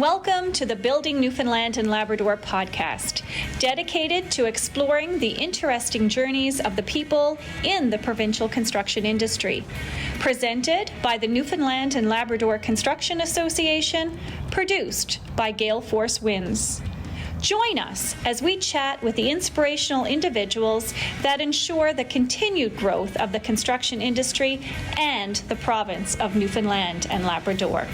Welcome to the Building Newfoundland and Labrador podcast, dedicated to exploring the interesting journeys of the people in the provincial construction industry. Presented by the Newfoundland and Labrador Construction Association, produced by Gale Force Winds. Join us as we chat with the inspirational individuals that ensure the continued growth of the construction industry and the province of Newfoundland and Labrador.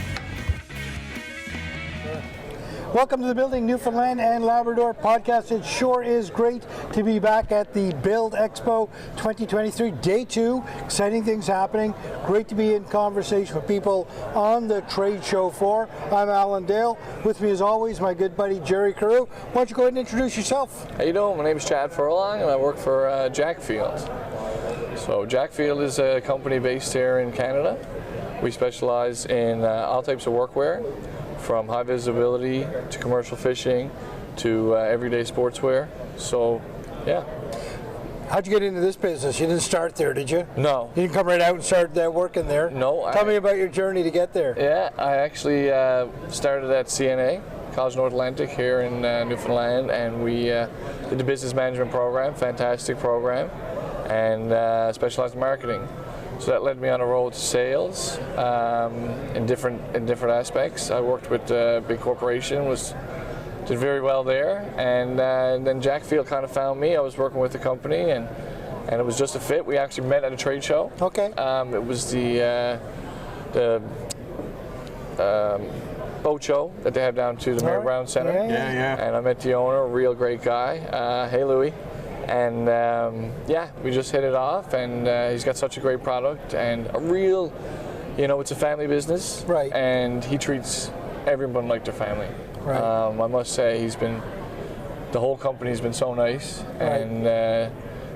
Welcome to the Building Newfoundland and Labrador podcast. It sure is great to be back at the Build Expo 2023, day 2. Exciting things happening. Great to be in conversation with people on the trade show floor. I'm Alan Dale. With me as always, my good buddy Jerry Carew. Why don't you go ahead and introduce yourself? How you doing? My name is Chad Furlong and I work for Jackfield. So Jackfield is a company based here in Canada. We specialize in all types of workwear, from high visibility to commercial fishing to everyday sportswear. So, yeah. How'd you get into this business? You didn't start there, did you? No. You didn't come right out and start working there? No. Tell me about your journey to get there. Yeah, I actually started at CNA, College North Atlantic here in Newfoundland, and we did the business management program, fantastic program, and specialized in marketing. So that led me on a road to sales in different aspects. I worked with a big corporation, did very well there, and then Jackfield kind of found me. I was working with the company, and it was just a fit. We actually met at a trade show. Okay. It was the boat show that they have down to the Mary Brown Center. Yeah. And I met the owner, a real great guy. Hey, Louis. And we just hit it off, and he's got such a great product and a real, it's a family business, right? And he treats everyone like their family. Right. I must say, the whole company's been so nice, right. And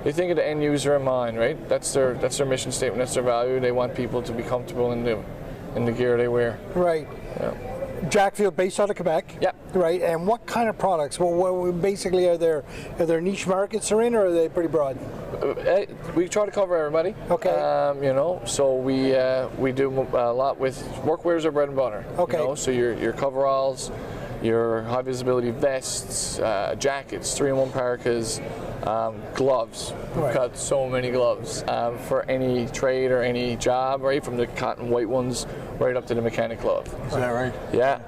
they think of the end user in mind, right? That's their mission statement. That's their value. They want people to be comfortable in the gear they wear. Right. Yeah. Jackfield, based out of Quebec. Yeah. Right. And what kind of products? Well, what basically are there niche markets they're in, or are they pretty broad? We try to cover everybody. Okay. So we do a lot with workwear's our bread and butter. Okay. So your coveralls, your high visibility vests, jackets, 3-in-1 parkas, gloves. We've got so many gloves for any trade or any job, right? From the cotton white ones right up to the mechanic glove. Is that right? Yeah.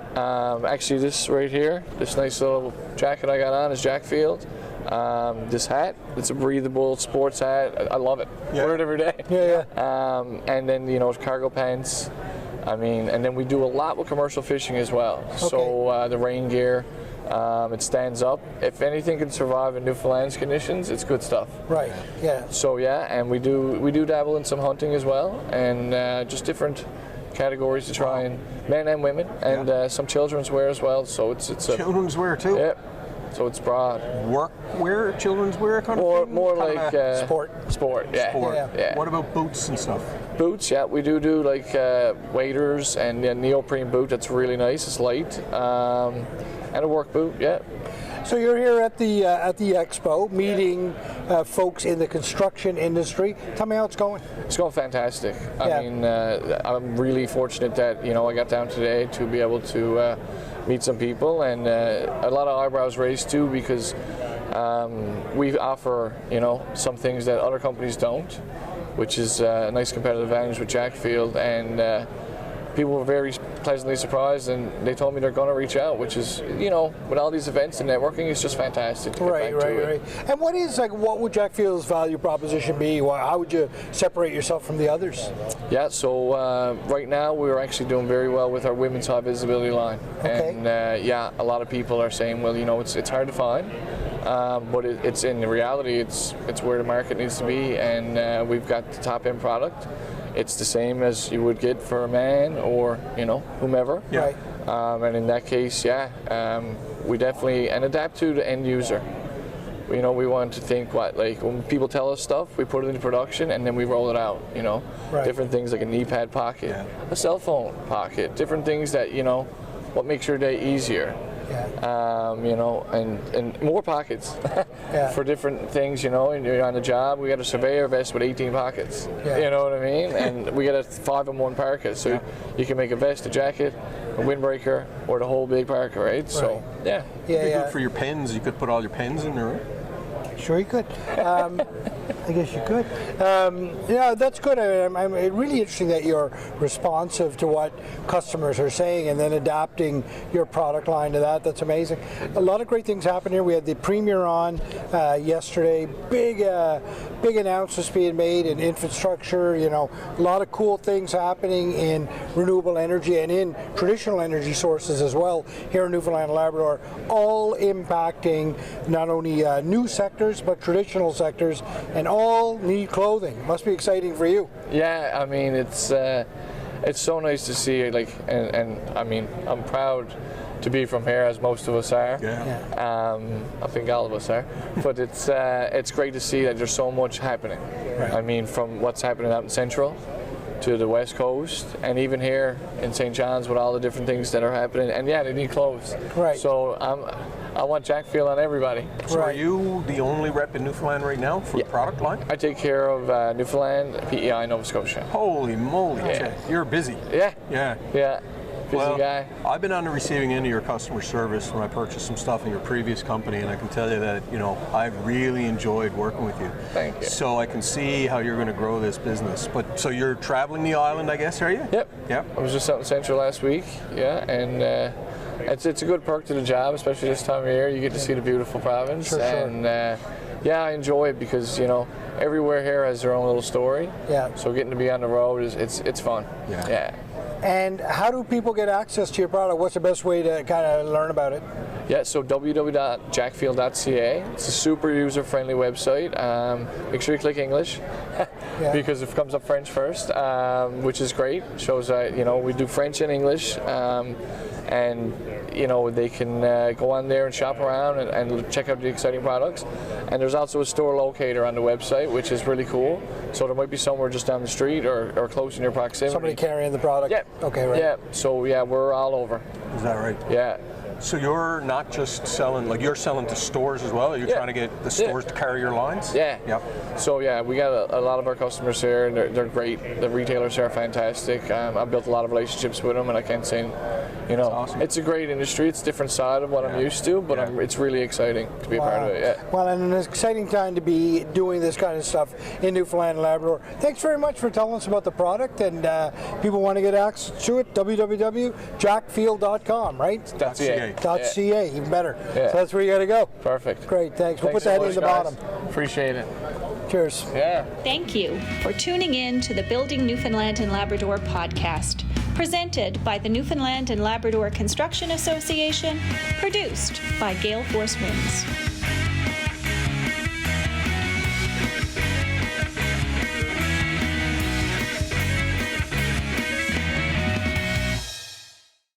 Actually, this right here, this nice little jacket I got on is Jackfield. This hat, it's a breathable sports hat. I love it. Yeah. Wear it every day. Yeah. And then cargo pants. And then we do a lot with commercial fishing as well. Okay. So the rain gear, it stands up. If anything can survive in Newfoundland's conditions, it's good stuff. Right. Yeah. So and we do dabble in some hunting as well, and just different categories to try, and men and women, and some children's wear as well. So it's children's wear too. Yeah. So it's broad. Work wear, children's wear kind of thing? More like sport. Sport, yeah. Sport. Yeah. What about boots and stuff? Boots, yeah, we do like waders and a neoprene boot that's really nice. It's light, and a work boot, yeah. So you're here at the expo, meeting folks in the construction industry. Tell me how it's going. It's going fantastic. I mean, I'm really fortunate that I got down today to be able to meet some people, and a lot of eyebrows raised too, because we offer some things that other companies don't, which is a nice competitive advantage with Jackfield, and people were very pleasantly surprised, and they told me they're going to reach out, which is, with all these events and networking, it's just fantastic to get back to it. And what would Jackfield's value proposition be? How would you separate yourself from the others? Yeah, so right now we're actually doing very well with our women's high visibility line. Okay. And a lot of people are saying, well, it's hard to find, but it's in reality, it's where the market needs to be, and we've got the top end product. It's the same as you would get for a man or whomever. Yeah. Right. And in that case, we definitely adapt to the end user. We want to think when people tell us stuff, we put it into production and then we roll it out. Right. Different things like a knee pad pocket, a cell phone pocket, different things that what makes your day easier. You know, and more pockets Yeah. for different things. You know, and you're on the job. We got a surveyor vest with 18 pockets. Yeah. You know what I mean? And we got a 5-in-1 parka, so you can make a vest, a jacket, a windbreaker, or the whole big parka, right? So yeah. Yeah, It'd be yeah. good for your pens. You could put all your pens in there. Sure, you could. I guess you could. Yeah, that's good. I'm really interesting that you're responsive to what customers are saying and then adapting your product line to that. That's amazing. A lot of great things happen here. We had the Premier on yesterday. Big announcements being made in infrastructure. You know, a lot of cool things happening in renewable energy and in traditional energy sources as well here in Newfoundland and Labrador, all impacting not only new sectors but traditional sectors, and all need clothing. Must be exciting for you. Yeah, I mean it's so nice to see, like, and I mean I'm proud to be from here, as most of us are. I think all of us are. But it's great to see that there's so much happening. Right. I mean, from what's happening out in Central to the West Coast, and even here in St. John's with all the different things that are happening. And yeah, they need clothes. Right. So I want Jack Field on everybody. So are you the only rep in Newfoundland right now for the product line? I take care of Newfoundland, PEI, Nova Scotia. Holy moly, Jack, you're busy. Yeah. Yeah. Busy guy. I've been on the receiving end of your customer service when I purchased some stuff in your previous company, and I can tell you that, you know, I've really enjoyed working with you. Thank you. So I can see how you're going to grow this business. But so you're traveling the island, I guess, are you? Yep. I was just out in Central last week, and it's a good perk to the job, especially this time of year. You get to see the beautiful province, and yeah, I enjoy it because, you know, everywhere here has their own little story. Yeah. So getting to be on the road it's fun. Yeah. And how do people get access to your product? What's the best way to kind of learn about it? Yeah, so www.jackfield.ca. It's a super user-friendly website. Make sure you click English because it comes up French first, which is great. Shows that, you know, we do French and English, and you know, they can go on there and shop around and check out the exciting products. And there's also a store locator on the website, which is really cool. So there might be somewhere just down the street or close in your proximity. Somebody carrying the product? Yeah. Okay, right. Yeah, so yeah, we're all over. Is that right? Yeah. So you're not just selling, like you're selling to stores as well? Are you trying to get the stores to carry your lines? Yeah. Yep. So yeah, we got a lot of our customers here, and they're great. The retailers here are fantastic. I've built a lot of relationships with them, and I can't say, you know, awesome. It's a great industry. It's a different side of what I'm used to, but it's really exciting to be a part of it. Yeah. Well, and an exciting time to be doing this kind of stuff in Newfoundland and Labrador. Thanks very much for telling us about the product, and people want to get access to it, www.jackfield.com, right? .ca. .ca, even better. Yeah. So that's where you got to go. Perfect. Great, thanks. We'll put so that much, in the guys. bottom. Appreciate it. Cheers. Yeah. Thank you for tuning in to the Building Newfoundland and Labrador podcast, presented by the Newfoundland and Labrador Construction Association, produced by Gale Force Winds.